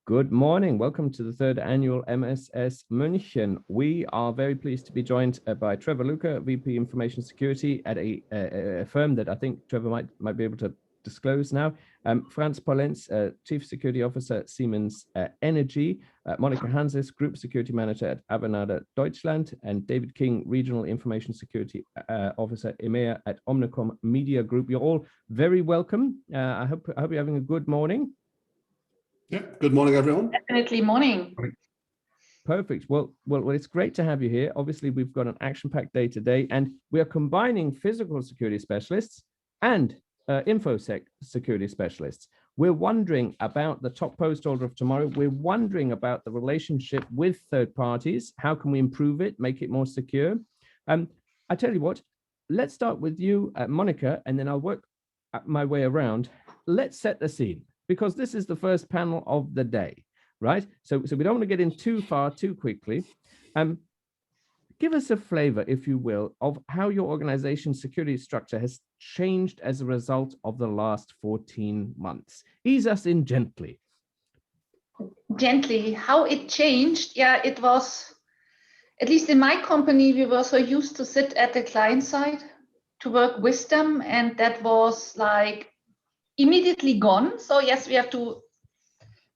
Good morning. Welcome to the third annual MSS München. We are very pleased to be joined by Trevor Luker, VP Information Security at a firm that I think Trevor might be able to disclose now. Franz Polenz, Chief Security Officer at Siemens Energy. Monika Hanses, Group Security Manager at AVANADE Deutschland. And David King, Regional Information Security Officer EMEA at Omnicom Media Group. You're all very welcome. I hope you're having a good morning. Yeah, good morning, everyone. Definitely morning. Perfect. Well, it's great to have you here. Obviously, we've got an action-packed day today, and we are combining physical security specialists and infosec security specialists. We're wondering about the top post order of tomorrow. We're wondering about the relationship with third parties. How can we improve it, make it more secure? I tell you what, let's start with you, Monika, and then I'll work my way around. Let's set the scene, because this is the first panel of the day, right? So we don't want to get in too far too quickly. Give us a flavor, if you will, of how your organization's security structure has changed as a result of the last 14 months. Ease us in gently. Gently, how it changed? Yeah, it was, at least in my company, we were so used to sit at the client side to work with them, and that was like immediately gone. So yes, we have to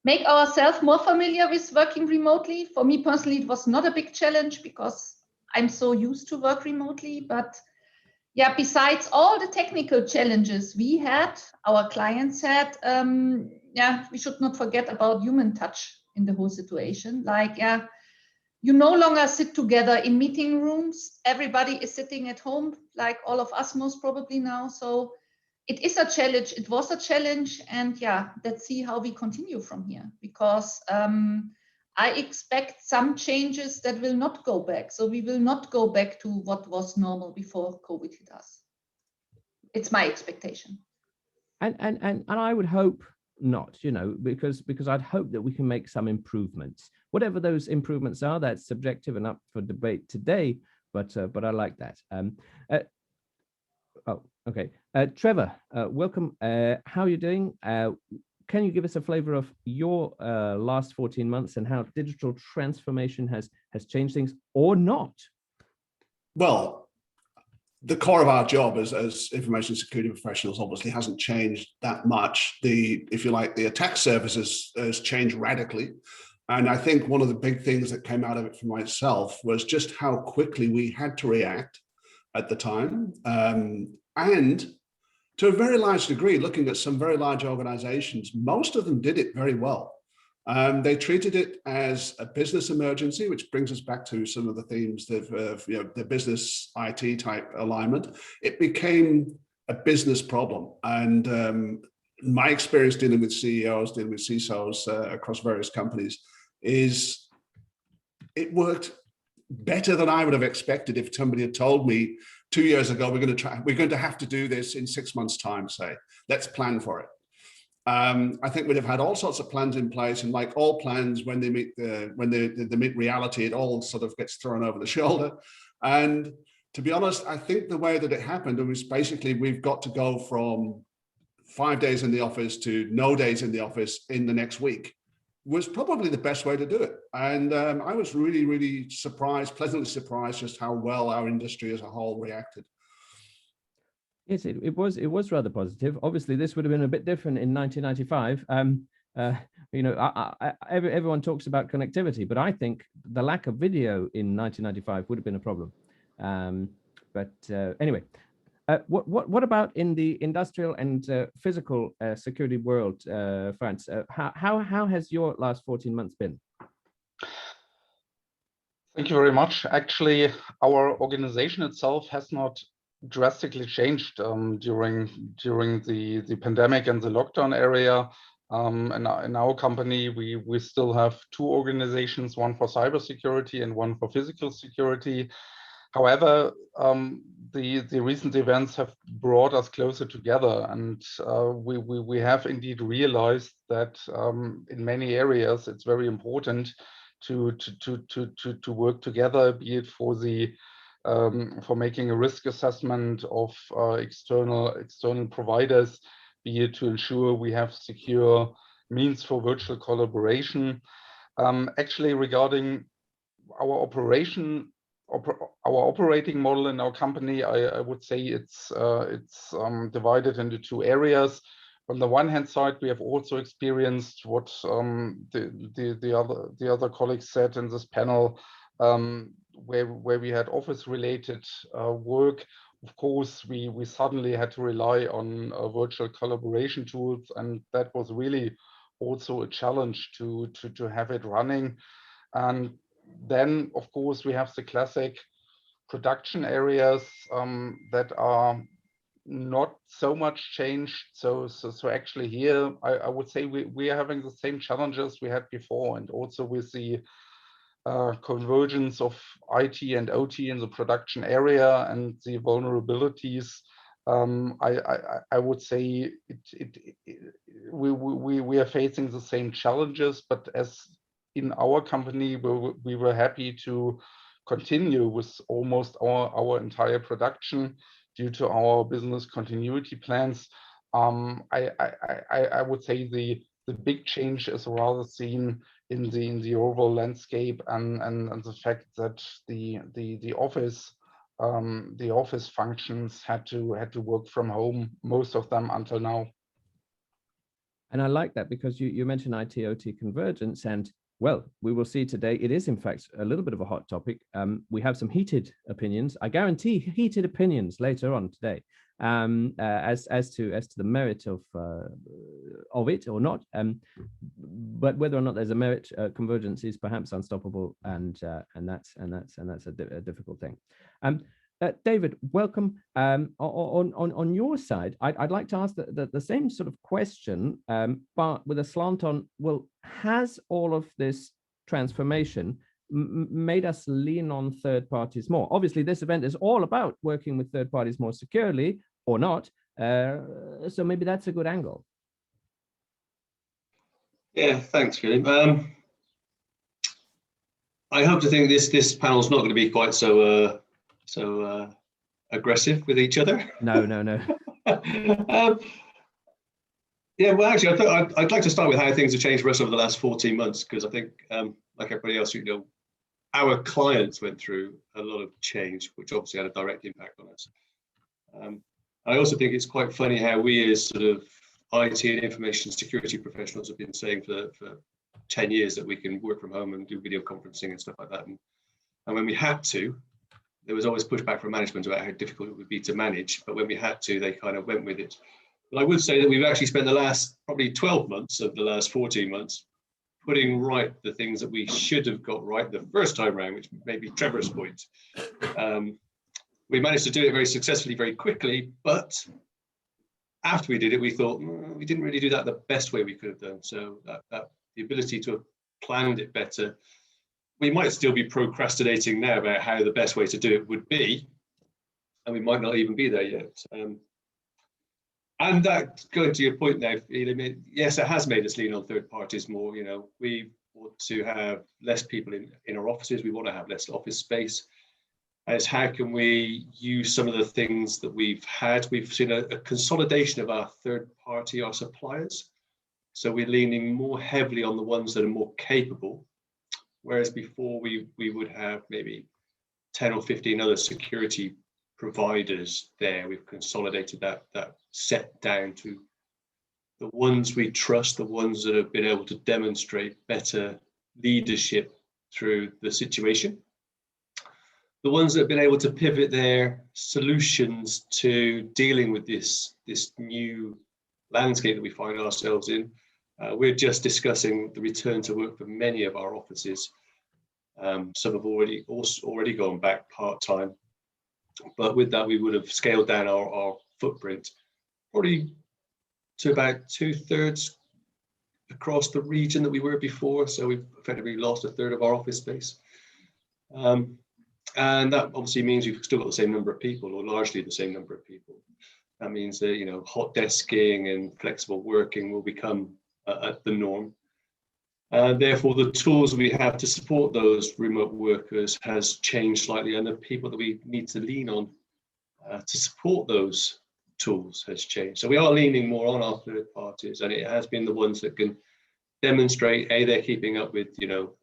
make ourselves more familiar with working remotely. For me personally, it was not a big challenge because I'm so used to work remotely. But yeah, besides all the technical challenges we had, our clients had, yeah, we should not forget about human touch in the whole situation. Like, yeah, you no longer sit together in meeting rooms. Everybody is sitting at home, like all of us most probably now. So it is a challenge. It was a challenge, and yeah, let's see how we continue from here, because I expect some changes that will not go back. So we will not go back to what was normal before COVID hit us. It's my expectation. And I would hope not, you know, because I'd hope that we can make some improvements. Whatever those improvements are, that's subjective and up for debate today. But I like that. Oh, okay. Trevor, welcome. How are you doing? Can you give us a flavor of your last 14 months and how digital transformation has changed things or not? Well, the core of our job as information security professionals obviously hasn't changed that much. If you like, the attack surface has changed radically. And I think one of the big things that came out of it for myself was just how quickly we had to react at the time. And to a very large degree, looking at some very large organizations, most of them did it very well. They treated it as a business emergency, which brings us back to some of the themes of the business IT type alignment. It became a business problem. And my experience dealing with CEOs, dealing with CISOs across various companies is it worked better than I would have expected if somebody had told me 2 years ago, we're going to have to do this in 6 months' time, say, let's plan for it. I think we'd have had all sorts of plans in place, and like all plans, when they meet reality, it all sort of gets thrown over the shoulder. And to be honest, I think the way that it happened, it was basically we've got to go from 5 days in the office to no days in the office in the next week, was probably the best way to do it. And I was really, really surprised, pleasantly surprised, just how well our industry as a whole reacted. Yes, it was rather positive. Obviously, this would have been a bit different in 1995. You know, everyone talks about connectivity, but I think the lack of video in 1995 would have been a problem. Anyway. What about in the industrial and physical security world, Franz? How has your last 14 months been? Thank you very much. Actually, our organization itself has not drastically changed during the pandemic and the lockdown area. In our company, we still have two organizations, one for cybersecurity and one for physical security. However, the recent events have brought us closer together, and we have indeed realized that in many areas it's very important to work together, be it for making a risk assessment of external providers, be it to ensure we have secure means for virtual collaboration. Actually, regarding our operating model in our company, I would say it's divided into two areas. On the one hand side, we have also experienced what the other colleagues said in this panel, where we had office-related work. Of course, we suddenly had to rely on virtual collaboration tools, and that was really also a challenge to have it running. And then, of course, we have the classic production areas that are not so much changed. So actually here, I would say we are having the same challenges we had before, and also with the convergence of IT and OT in the production area and the vulnerabilities. I would say we are facing the same challenges, but as in our company, we were happy to continue with almost our entire production due to our business continuity plans. I would say the big change is rather seen in the overall landscape and the fact that the office functions had to work from home, most of them until now. And I like that because you mentioned IT-OT convergence, and well, we will see today, it is in fact a little bit of a hot topic. We have some heated opinions. I guarantee heated opinions later on today as to the merit of it or not. But whether or not there's a merit, convergence is perhaps unstoppable, and that's a difficult thing. David, welcome. On your side, I'd like to ask the same sort of question, but with a slant on, well, has all of this transformation made us lean on third parties more? Obviously, this event is all about working with third parties more securely, or not. So maybe that's a good angle. Yeah, thanks, Philip. I hope to think this panel is not going to be quite so aggressive with each other. No. Yeah, well, actually, I'd like to start with how things have changed for us over the last 14 months, because I think, like everybody else, our clients went through a lot of change, which obviously had a direct impact on us. I also think it's quite funny how we, as sort of IT and information security professionals, have been saying for 10 years that we can work from home and do video conferencing and stuff like that. And when we had to, there was always pushback from management about how difficult it would be to manage. But when we had to, they kind of went with it. But I would say that we've actually spent the last probably 12 months of the last 14 months putting right the things that we should have got right the first time around, which may be Trevor's point. We managed to do it very successfully, very quickly, but after we did it, we thought we didn't really do that the best way we could have done. So that the ability to have planned it better, we might still be procrastinating now about how the best way to do it would be, and we might not even be there yet. And that, going to your point now, yes, it has made us lean on third parties more. We want to have less people in our offices. We want to have less office space. As how can we use some of the things that we've had? We've seen a consolidation of our third party, our suppliers. So we're leaning more heavily on the ones that are more capable. Whereas before we would have maybe 10 or 15 other security providers there. We've consolidated that set down to the ones we trust, the ones that have been able to demonstrate better leadership through the situation. The ones that have been able to pivot their solutions to dealing with this new landscape that we find ourselves in. We're just discussing the return to work for many of our offices. Some have already gone back part-time, but with that we would have scaled down our footprint probably to about 2/3 across the region that we were before. So we've effectively lost 1/3 of our office space. And that obviously means we've still got the same number of people, or largely the same number of people. That means that hot desking and flexible working will become the norm. Therefore, the tools we have to support those remote workers has changed slightly, and the people that we need to lean on to support those tools has changed. So we are leaning more on our third parties, and it has been the ones that can demonstrate they're keeping up with,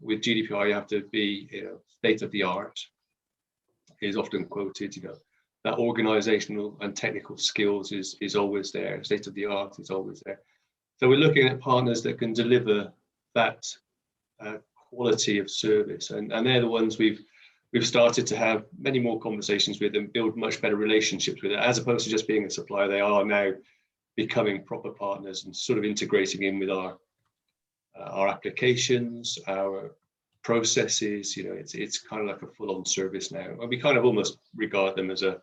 with GDPR. You have to be, state of the art is often quoted. That organizational and technical skills is always there. State of the art is always there. So we're looking at partners that can deliver that quality of service, and they're the ones we've started to have many more conversations with and build much better relationships with it, as opposed to just being a supplier. They are now becoming proper partners and sort of integrating in with our applications, our processes. It's kind of like a full-on service now, and we kind of almost regard them as a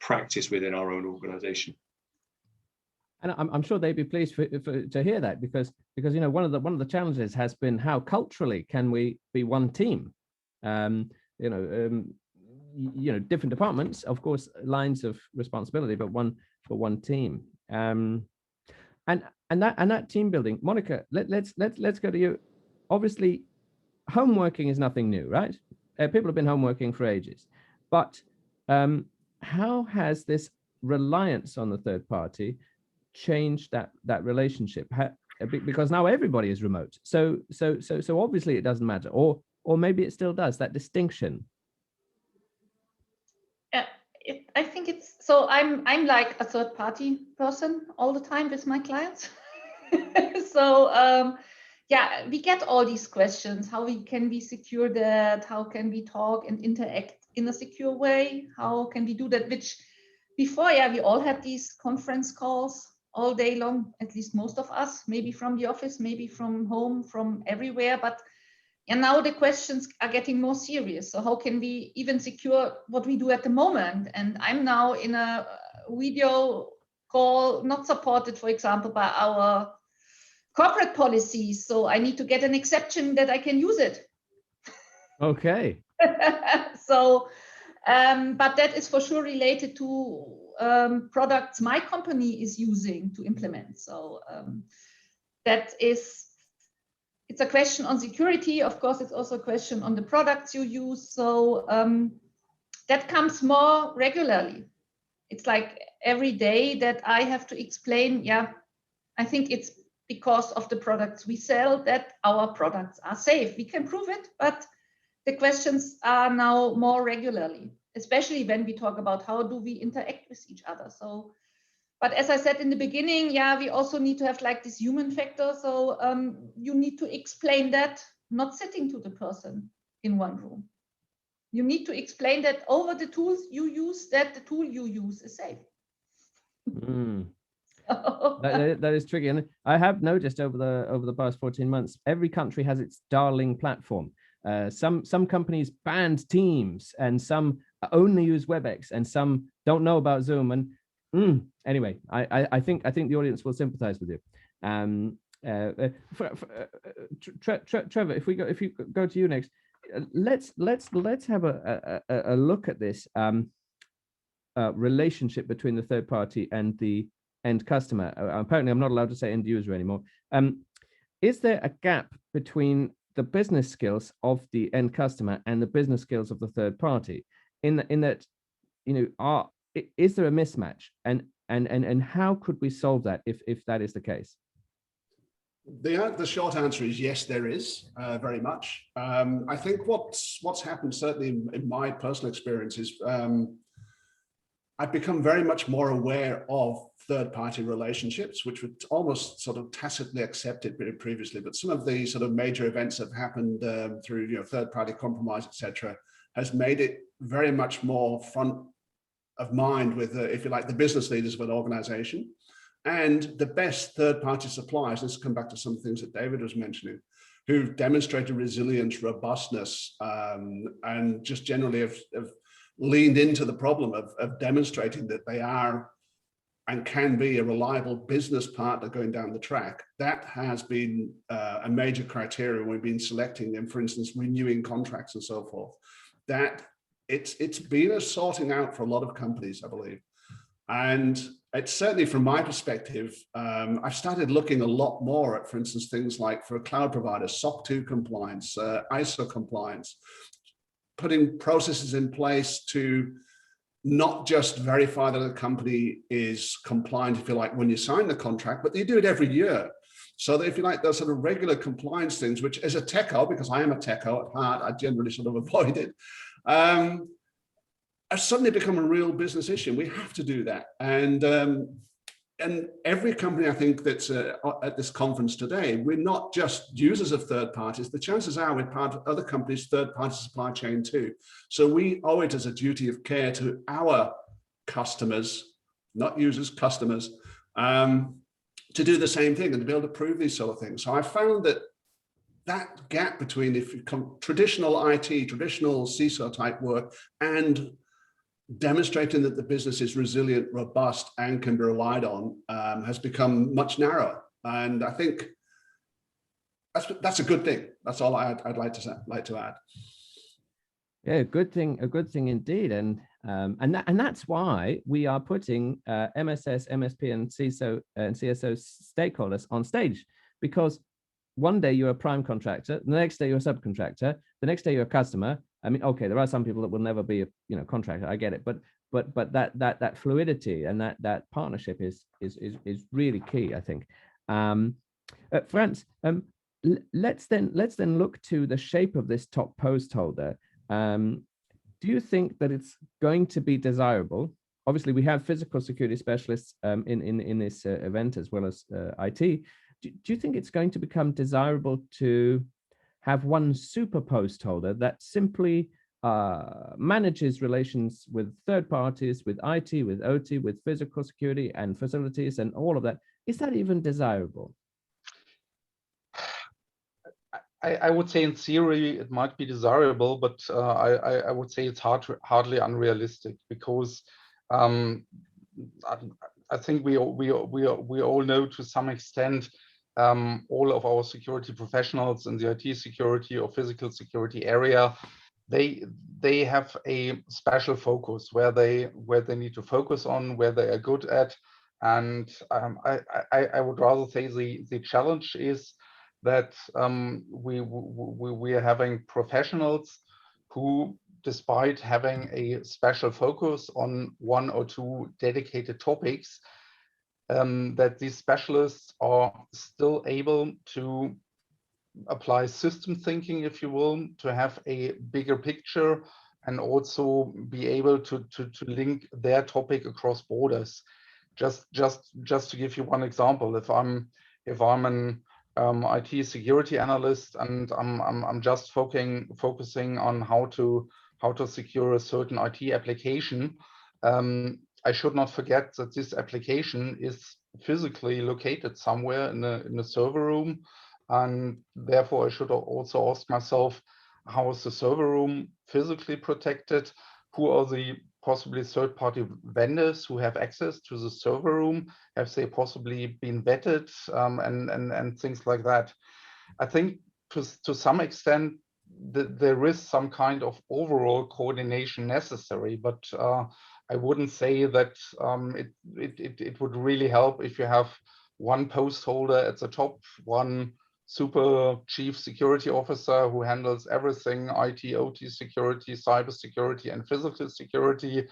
practice within our own organization. And I'm sure they'd be pleased to hear that, because one of the challenges has been how culturally can we be one team. Different departments, of course, lines of responsibility, but one team. And that team building, Monika, let's go to you. Obviously, home working is nothing new, right? People have been home working for ages, but how has this reliance on the third party changed that relationship? Because now everybody is remote, so obviously it doesn't matter, or maybe it still does, that distinction. I think it's so. I'm like a third party person all the time with my clients. So yeah, we get all these questions. How can we secure that? How can we talk and interact in a secure way? How can we do that? Which before, yeah, we all had these conference calls all day long, at least most of us, maybe from the office, maybe from home, from everywhere. But and now the questions are getting more serious. So how can we even secure what we do at the moment? And I'm now in a video call, not supported, for example, by our corporate policies. So I need to get an exception that I can use it. Okay. So, but that is for sure related to products my company is using to implement. So it's a question on security. Of course, it's also a question on the products you use. So that comes more regularly. It's like every day that I have to explain, yeah, I think it's because of the products we sell that our products are safe. We can prove it, but the questions are now more regularly, especially when we talk about how do we interact with each other. So, but as I said in the beginning, yeah, we also need to have like this human factor. So you need to explain that, not sitting to the person in one room. You need to explain that over the tools you use, that the tool you use is safe. That is tricky, and I have noticed over the past 14 months, every country has its darling platform. Some companies banned Teams, and some only use WebEx, and some don't know about Zoom. And anyway, I think the audience will sympathize with you. Trevor, if you go to you next, let's have a look at this relationship between the third party and the end customer. Apparently, I'm not allowed to say end user anymore. Is there a gap between the business skills of the end customer and the business skills of the third party? In that, is there a mismatch, and how could we solve that if that is the case? The short answer is yes, there is, very much. I think what's happened, certainly in my personal experience, is I've become very much more aware of third-party relationships, which were almost sort of tacitly accepted previously. But some of the sort of major events that have happened through third-party compromise, etc., has made it very much more front of mind with, if you like, the business leaders of an organization. And the best third-party suppliers, let's come back to some things that David was mentioning, who've demonstrated resilience, robustness, and just generally have leaned into the problem of demonstrating that they are and can be a reliable business partner going down the track. That has been a major criteria when we've been selecting them, for instance, renewing contracts and so forth. That it's been a sorting out for a lot of companies, I believe. And it's certainly from my perspective, I've started looking a lot more at, for instance, things like for a cloud provider, SOC 2 compliance, ISO compliance, putting processes in place to not just verify that a company is compliant, if you like, when you sign the contract, but you do it every year. So that if you like, those sort of regular compliance things, which as a techo, because I am a techo at heart, I generally sort of avoid it, have suddenly become a real business issue. We have to do that. And every company, I think, that's at this conference today, we're not just users of third parties. The chances are we're part of other companies' third-party supply chain too. So we owe it as a duty of care to our customers, not users, customers, to do the same thing and to be able to prove these sort of things. So I found that gap between if you come traditional IT, traditional CISO type work, and demonstrating that the business is resilient, robust, and can be relied on has become much narrower. And I think that's a good thing. That's all I'd like to add. Yeah, a good thing indeed. And that's why we are putting MSS, MSP, and CISO and CSO stakeholders on stage, because one day you're a prime contractor, the next day you're a subcontractor, the next day you're a customer. I mean, okay, there are some people that will never be a contractor. I get it, but that fluidity and that partnership is really key, I think. Franz, let's then look to the shape of this top post holder. Do you think that it's going to be desirable? Obviously, we have physical security specialists in this event as well as IT. Do you think it's going to become desirable to have one super post holder that simply manages relations with third parties, with IT, with OT, with physical security and facilities and all of that? Is that even desirable? I would say in theory it might be desirable, but I would say it's hardly unrealistic, because I think we all know to some extent all of our security professionals in the IT security or physical security area, they have a special focus where they need to focus on, where they are good at, and I would rather say the challenge is that we are having professionals who, despite having a special focus on one or two dedicated topics, that these specialists are still able to apply system thinking, if you will, to have a bigger picture and also be able to link their topic across borders. Just to give you one example, if I'm an IT security analyst and I'm just focusing on how to secure a certain IT application, I should not forget that this application is physically located somewhere in a server room, and therefore I should also ask myself, how is the server room physically protected? Who are the possibly third-party vendors who have access to the server room? Have they possibly been vetted, and things like that? I think to some extent there is some kind of overall coordination necessary, but I wouldn't say that it would really help if you have one post holder at the top, one super chief security officer who handles everything, IT, OT security, cyber security, and physical security,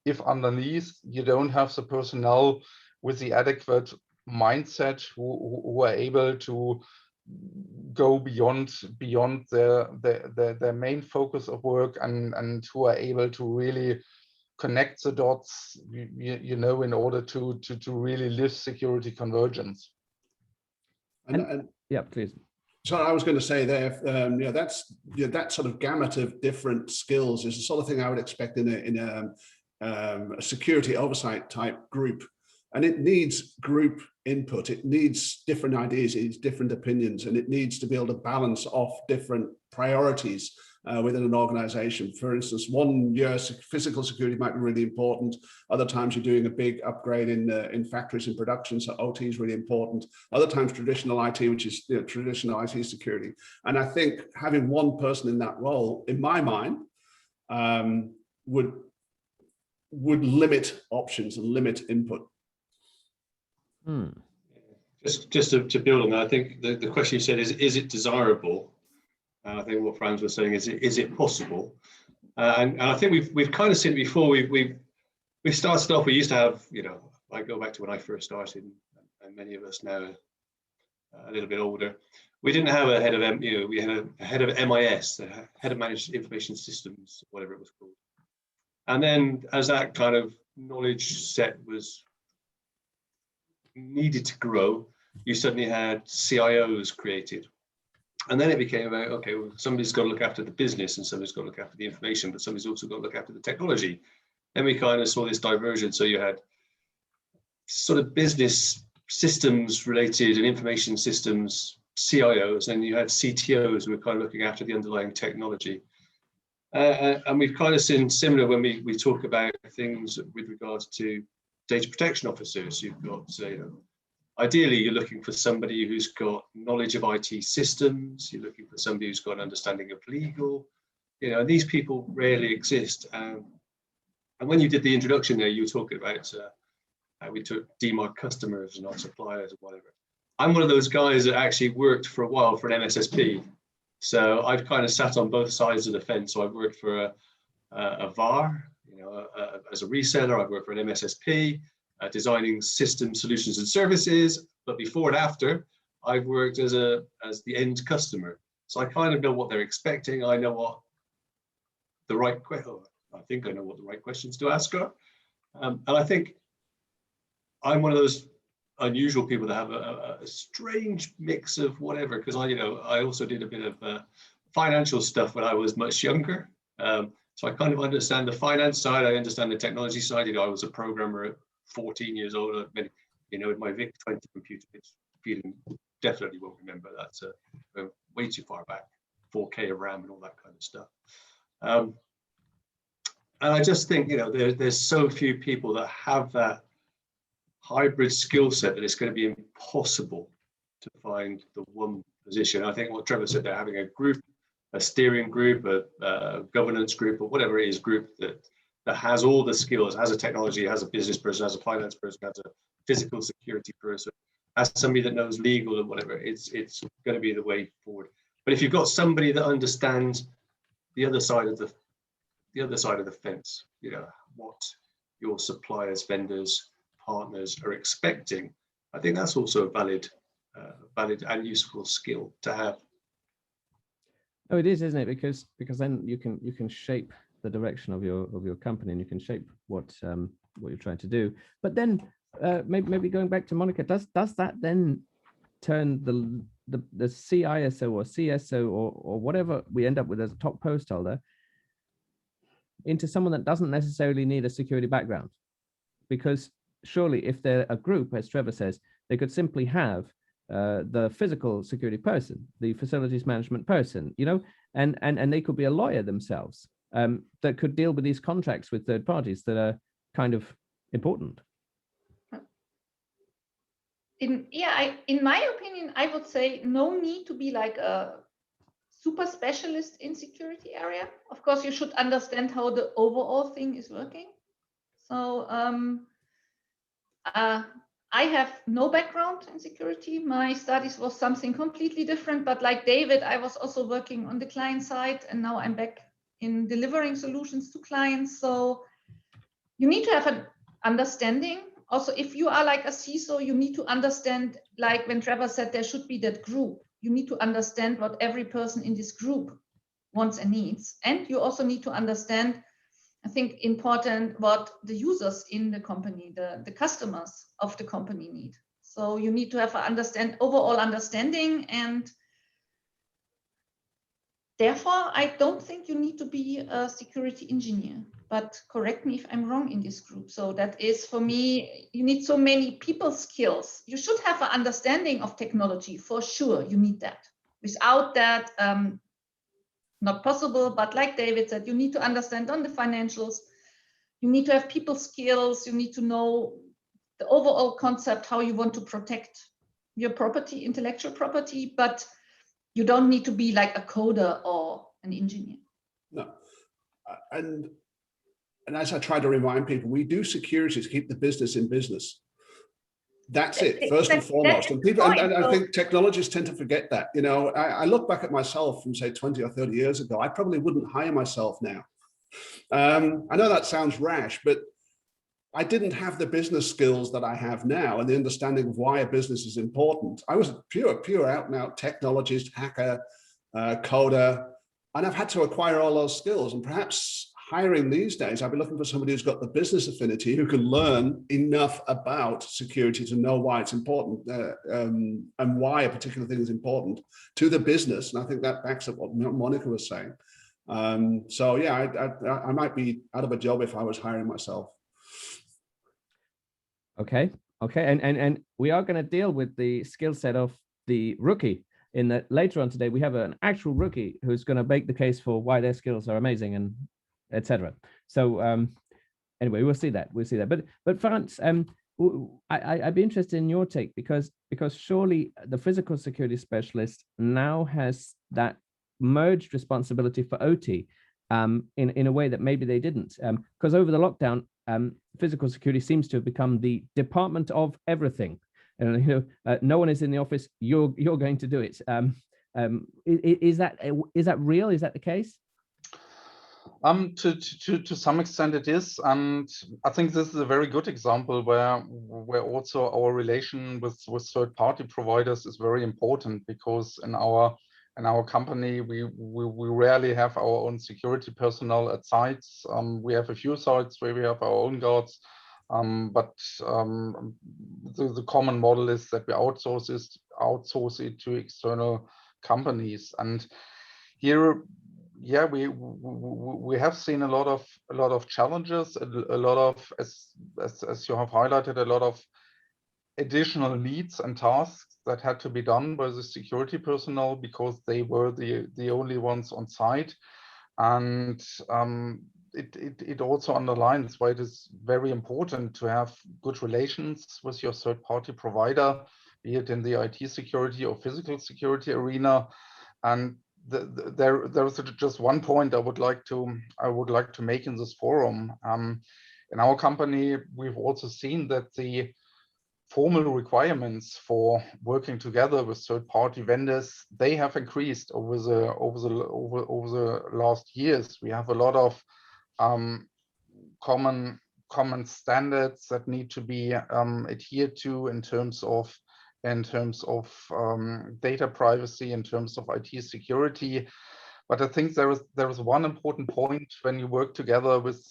if underneath you don't have the personnel with the adequate mindset who are able to go beyond their main focus of work and who are able to really connect the dots, in order to really live security convergence. And yeah, please. So I was going to say there, that sort of gamut of different skills is the sort of thing I would expect in a security oversight type group, and it needs group input. It needs different ideas, it needs different opinions, and it needs to be able to balance off different priorities within an organization. For instance, one year physical security might be really important. Other times you're doing a big upgrade in factories and production, so OT is really important. Other times traditional IT, which is traditional IT security. And I think having one person in that role, in my mind, would limit options and limit input. Just to build on that, I think the question you said is it desirable? And I think what Franz was saying is it possible? And I think we've kind of seen it before. We started off. We used to have, I go back to when I first started, and many of us now a little bit older. We didn't have a head of, we had a head of MIS, the head of managed information systems, whatever it was called. And then as that kind of knowledge set was needed to grow, you suddenly had CIOs created. And then it became about, okay, well, somebody's got to look after the business and somebody's got to look after the information, but somebody's also got to look after the technology. Then we kind of saw this diversion. So you had sort of business systems related and information systems CIOs, and you had CTOs who were kind of looking after the underlying technology. And we've kind of seen similar when we talk about things with regards to data protection officers. You've got, ideally, you're looking for somebody who's got knowledge of IT systems. You're looking for somebody who's got an understanding of legal. These people rarely exist. And when you did the introduction there, you were talking about how we took DMARC customers and our suppliers or whatever. I'm one of those guys that actually worked for a while for an MSSP. So I've kind of sat on both sides of the fence. So I've worked for a VAR, as a reseller. I've worked for an MSSP, designing system solutions and services. But before and after, I've worked as the end customer. So I kind of know what they're expecting. I know what the right I think I know what the right questions to ask are. And I think I'm one of those unusual people that have a strange mix of whatever, because I also did a bit of financial stuff when I was much younger. So I kind of understand the finance side. I understand the technology side. I was a programmer at 14 years old. With my VIC-20 computer, which feeling definitely won't remember that. Way too far back, 4K of RAM and all that kind of stuff. And I just think, there's so few people that have that hybrid skill set that it's going to be impossible to find the one position. I think what Trevor said, they're having a group, a steering group, a governance group, or whatever it is, group that has all the skills, has a technology, has a business person, has a finance person, has a physical security person, has somebody that knows legal or whatever. It's going to be the way forward. But if you've got somebody that understands the other side of the fence, what your suppliers, vendors, partners are expecting, I think that's also a valid and useful skill to have. Oh, it is, isn't it? Because then you can shape the direction of your company, and you can shape what you're trying to do. But then maybe going back to Monika, does that then turn the CISO or CSO or whatever we end up with as a top post holder into someone that doesn't necessarily need a security background? Because surely if they're a group, as Trevor says, they could simply have the physical security person, the facilities management person, and they could be a lawyer themselves that could deal with these contracts with third parties that are kind of important. In my opinion, I would say no need to be like a super specialist in security area. Of course, you should understand how the overall thing is working. So I have no background in security. My studies was something completely different, but like David, I was also working on the client side, and now I'm back in delivering solutions to clients. So you need to have an understanding. Also, if you are like a CISO, you need to understand, like when Trevor said there should be that group, you need to understand what every person in this group wants and needs. And you also need to understand, I think important, what the users in the company, the customers of the company need. So you need to have an overall understanding, and therefore I don't think you need to be a security engineer, but correct me if I'm wrong in this group. So that is, for me, you need so many people skills. You should have an understanding of technology, for sure, you need that. Without that, not possible, but like David said, you need to understand on the financials, you need to have people skills, you need to know the overall concept, how you want to protect your property, intellectual property, but you don't need to be like a coder or an engineer. No, and as I try to remind people, we do security to keep the business in business. That's it, first and foremost. And people, and I think technologists tend to forget that. I look back at myself from say 20 or 30 years ago, I probably wouldn't hire myself now. I know that sounds rash, but I didn't have the business skills that I have now and the understanding of why a business is important. I was a pure out and out technologist, hacker, coder, and I've had to acquire all those skills. And perhaps hiring these days, I'd be looking for somebody who's got the business affinity, who can learn enough about security to know why it's important and why a particular thing is important to the business. And I think that backs up what Monika was saying. So yeah, I might be out of a job if I was hiring myself. Okay, and we are going to deal with the skill set of the rookie in that later on today. We have an actual rookie who's going to make the case for why their skills are amazing and etc. So anyway, we'll see that. But Franz, I'd be interested in your take because surely the physical security specialist now has that merged responsibility for OT in a way that maybe they didn't, because over the lockdown, physical security seems to have become the department of everything. And no one is in the office. You're going to do it. Is that real? Is that the case? To some extent it is, and I think this is a very good example where also our relation with third-party providers is very important, because in our company we rarely have our own security personnel at sites. We have a few sites where we have our own guards, but the common model is that we outsource it to external companies. And here, yeah, we have seen a lot of challenges, a lot of, as you have highlighted, a lot of additional needs and tasks that had to be done by the security personnel because they were the only ones on site. And it also underlines why it is very important to have good relations with your third-party provider, be it in the IT security or physical security arena. And there is just one point I would like to make in this forum. In our company, we've also seen that the formal requirements for working together with third-party vendors, they have increased over the last years. We have a lot of common standards that need to be adhered to in terms of data privacy, in terms of IT security. But I think there is one important point when you work together with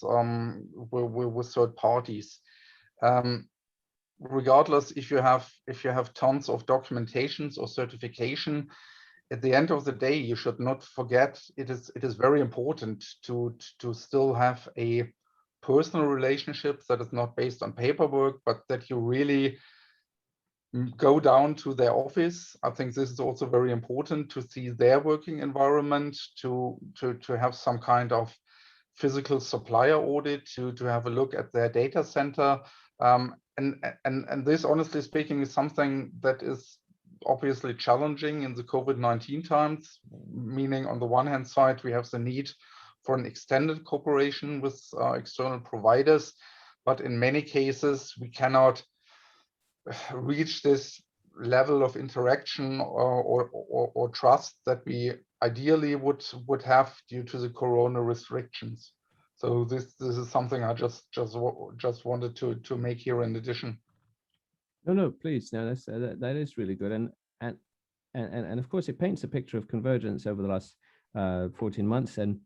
third parties. Regardless if you have tons of documentations or certification, at the end of the day, you should not forget it is very important to still have a personal relationship that is not based on paperwork, but that you really go down to their office. I think this is also very important to see their working environment, to have some kind of physical supplier audit, to have a look at their data center. And this, honestly speaking, is something that is obviously challenging in the COVID-19 times, meaning on the one hand side, we have the need for an extended cooperation with external providers, but in many cases, we cannot reach this level of interaction or trust that we ideally would have due to the corona restrictions. So this is something I just wanted to make here in addition. No, please. No, that is really good, and of course it paints a picture of convergence over the last 14 months. And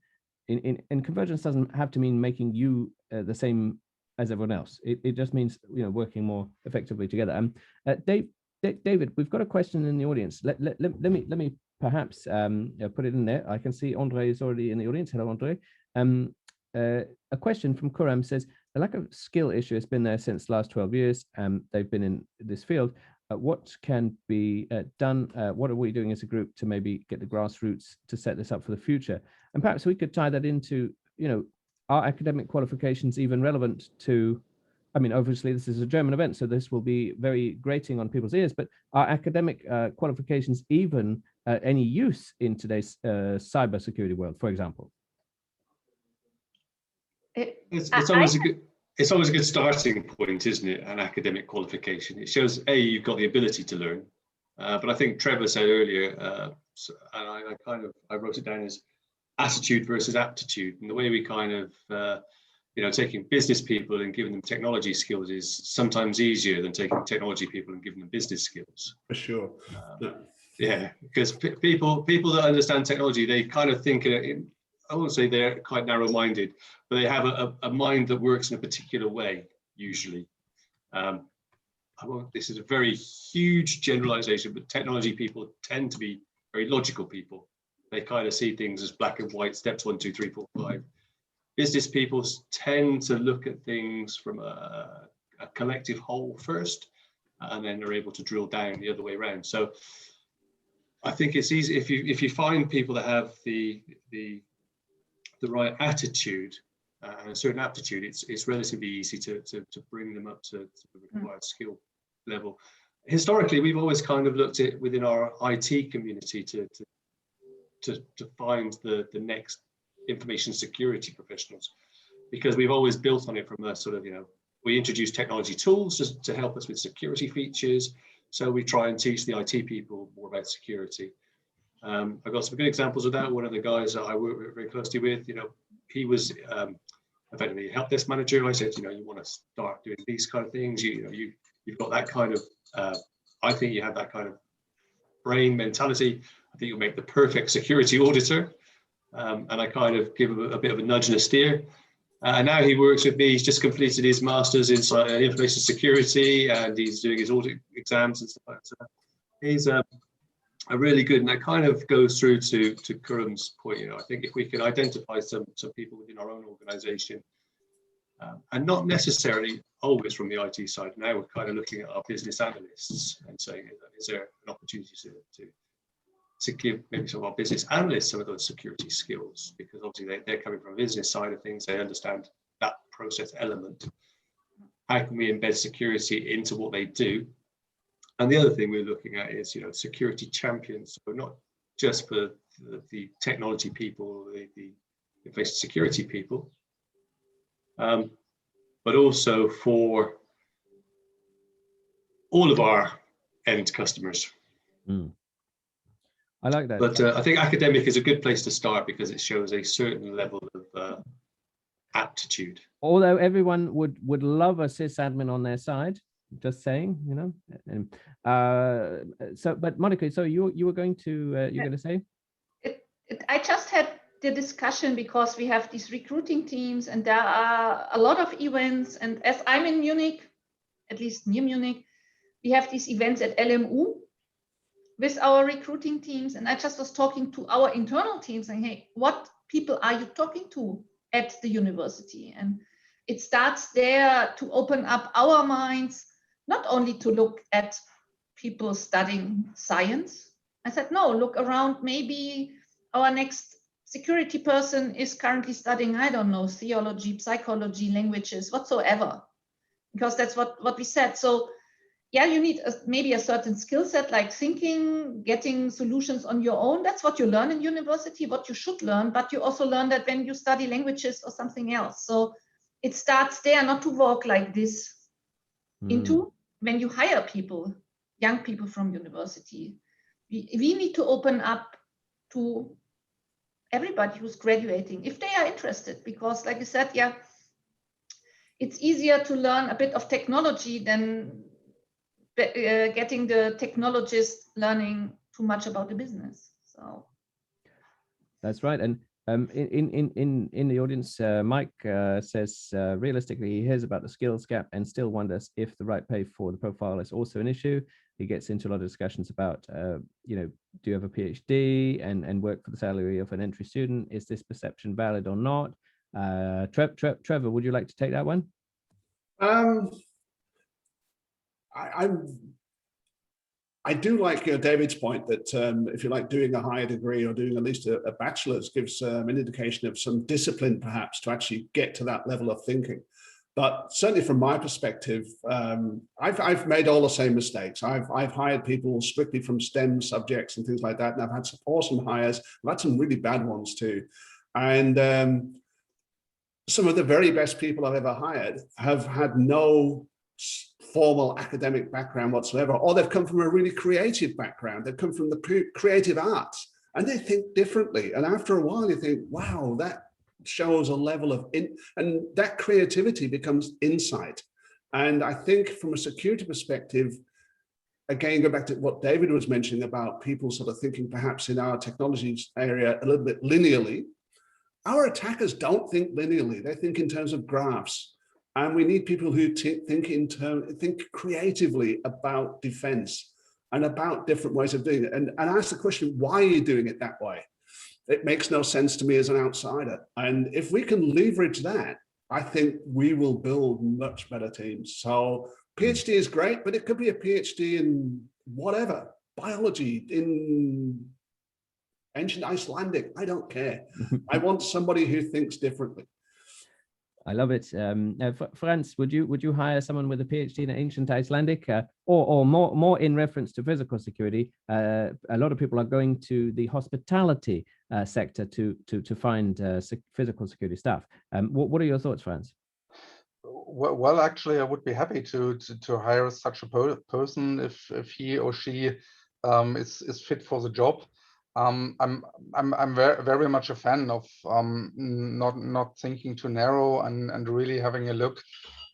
in convergence doesn't have to mean making you the same as everyone else. It just means working more effectively together. David, we've got a question in the audience. Let me perhaps put it in there. I can see Andre is already in the audience. Hello, Andre. A question from Kuram says, the lack of skill issue has been there since the last 12 years. They've been in this field. What can be done? What are we doing as a group to maybe get the grassroots to set this up for the future? And perhaps we could tie that into, are academic qualifications even relevant to, I mean, obviously this is a German event, so this will be very grating on people's ears, but are academic qualifications even any use in today's cybersecurity world, for example? It's always a good starting point, isn't it? An academic qualification. It shows you've got the ability to learn, but I think Trevor said earlier, and I wrote it down as attitude versus aptitude, and the way we kind of taking business people and giving them technology skills is sometimes easier than taking technology people and giving them business skills. For sure. Yeah, because people that understand technology, they kind of think, I won't say they're quite narrow-minded, but they have a mind that works in a particular way, usually. This is a very huge generalization, but technology people tend to be very logical people. They kind of see things as black and white, steps 1, 2, 3, 4, 5. Business people tend to look at things from a collective whole first, and then they're able to drill down the other way around. So I think it's easy if you find people that have the right attitude and a certain aptitude, it's relatively easy to bring them up to the required skill level. Historically, we've always kind of looked at within our IT community to find the next information security professionals, because we've always built on it from a sort of, we introduce technology tools just to help us with security features. So we try and teach the IT people more about security. I've got some good examples of that. One of the guys that I work very closely with, he was effectively a help desk manager. I said, you want to start doing these kind of things. You've got that kind of, I think you have that kind of brain mentality. I think you'll make the perfect security auditor. And I kind of give him a bit of a nudge and a steer. And now he works with me. He's just completed his master's in information security, and he's doing his audit exams and stuff like that. So he's a really good, and that kind of goes through to Kurum's point. I think if we can identify some people within our own organization, and not necessarily always from the IT side. Now we're kind of looking at our business analysts and saying, is there an opportunity to give maybe some of our business analysts some of those security skills, because obviously they're coming from a business side of things. They understand that process element. How can we embed security into what they do? And the other thing we're looking at is, security champions. So not just for the technology people, the information security people, but also for all of our end customers. I like that. But I think academic is a good place to start because it shows a certain level of aptitude. Although everyone would love a sysadmin on their side, just saying, but Monika, so you were going to you're going to say? I just had the discussion because we have these recruiting teams, and there are a lot of events. And as I'm in Munich, at least near Munich, we have these events at LMU with our recruiting teams. And I just was talking to our internal teams saying, hey, what people are you talking to at the university? And it starts there to open up our minds, not only to look at people studying science. I said, no, look around. Maybe our next security person is currently studying, I don't know, theology, psychology, languages, whatsoever, because that's what we said. So yeah, you need maybe a certain skill set, like thinking, getting solutions on your own. That's what you learn in university, what you should learn, but you also learn that when you study languages or something else. So it starts there, not to walk like this into when you hire people, young people from university. We need to open up to everybody who's graduating, if they are interested, because like you said, yeah, it's easier to learn a bit of technology than getting the technologist learning too much about the business. So that's right. And in the audience, Mike says realistically he hears about the skills gap and still wonders if the right pay for the profile is also an issue. He gets into a lot of discussions about do you have a PhD and work for the salary of an entry student? Is this perception valid or not? Trevor, would you like to take that one? I do like David's point that if you like doing a higher degree or doing at least a bachelor's gives an indication of some discipline perhaps to actually get to that level of thinking. But certainly from my perspective, I've made all the same mistakes. I've hired people strictly from STEM subjects and things like that, and I've had some awesome hires. I've had some really bad ones too. And some of the very best people I've ever hired have had no formal academic background whatsoever, or they've come from a really creative background. They've come from the creative arts, and they think differently. And after a while, you think, wow, shows a level of and that creativity becomes insight. And I think from a security perspective, again, go back to what David was mentioning about people sort of thinking perhaps in our technologies area a little bit linearly. Our attackers don't think linearly, they think in terms of graphs. And we need people who think creatively about defense and about different ways of doing it. And ask the question, why are you doing it that way? It makes no sense to me as an outsider. And if we can leverage that, I think we will build much better teams. So PhD is great, but it could be a PhD in whatever, biology, in ancient Icelandic, I don't care. I want somebody who thinks differently. I love it. Franz, would you hire someone with a PhD in ancient Icelandic, or more in reference to physical security? A lot of people are going to the hospitality sector to find physical security stuff. What are your thoughts, Franz? Well, actually, I would be happy to hire such a person if he or she is fit for the job. I'm very much a fan of not thinking too narrow and really having a look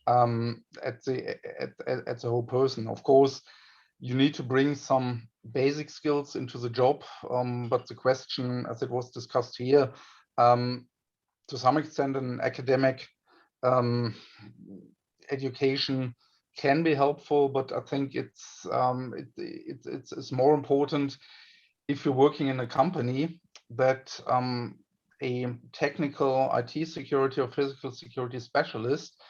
at the whole person. Of course, you need to bring some basic skills into the job, but the question, as it was discussed here, to some extent, an academic education can be helpful, but I think it's more important if you're working in a company that a technical IT security or physical security specialist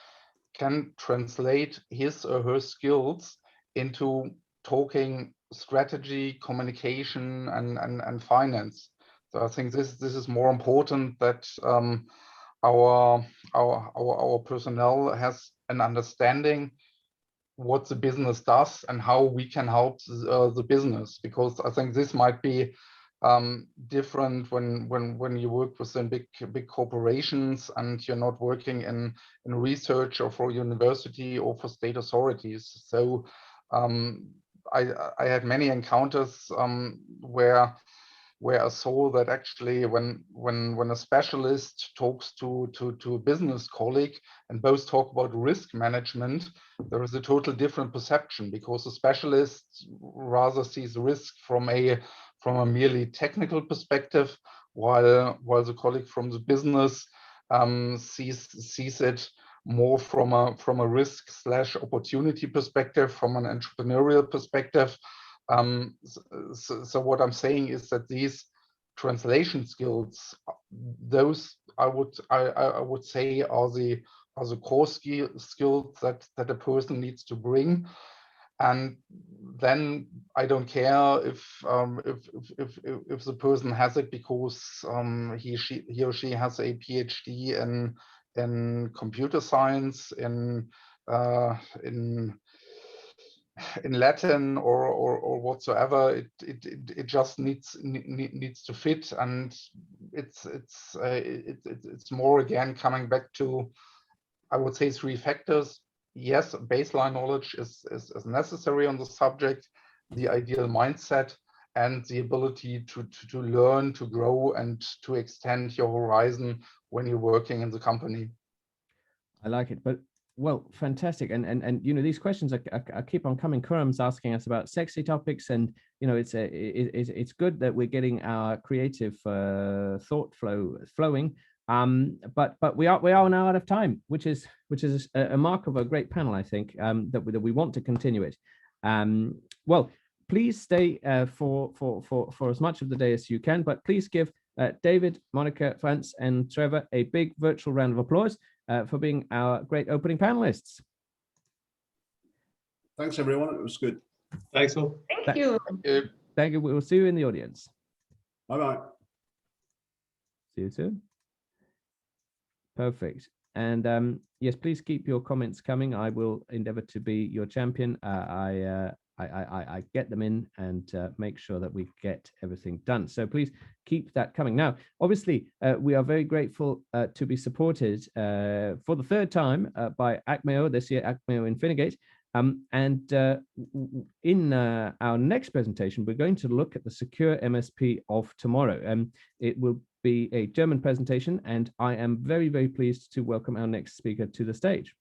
can translate his or her skills into talking strategy, communication, and finance. So I think this is more important, that our personnel has an understanding what the business does and how we can help the business, because I think this might be different when you work within big corporations and you're not working in research or for university or for state authorities. So I had many encounters where I saw that actually when a specialist talks to a business colleague and both talk about risk management, there is a total different perception, because a specialist rather sees risk from a merely technical perspective, while the colleague from the business sees it more from a risk/opportunity perspective, from an entrepreneurial perspective. So what I'm saying is that these translation skills, those I would say are the core skills that a person needs to bring. And then I don't care if the person has it because he or she has a PhD in computer science, in Latin or whatsoever. It just needs to fit, and it's more again coming back to, I would say, three factors. Yes, baseline knowledge is necessary on the subject, the ideal mindset, and the ability to learn, to grow, and to extend your horizon when you're working in the company. I like it, but well, fantastic. And you know, these questions are keep on coming. Kuram's asking us about sexy topics, and you know, it's good that we're getting our creative thought flowing. But we are now out of time, which is a mark of a great panel, I think, that we want to continue it. Well, please stay for as much of the day as you can, but please give David, Monika, Franz, and Trevor a big virtual round of applause for being our great opening panelists. Thanks, everyone. It was good. Thanks all. Thank you. Thank you. We will see you in the audience. Bye-bye. See you soon. Perfect. And yes, please keep your comments coming. I will endeavor to be your champion. I get them in and make sure that we get everything done. So please keep that coming. Now, obviously, we are very grateful to be supported for the third time by ACMEO this year, ACMEO Infinigate. In our next presentation, we're going to look at the secure MSP of tomorrow. It will be a German presentation, and I am very, very pleased to welcome our next speaker to the stage.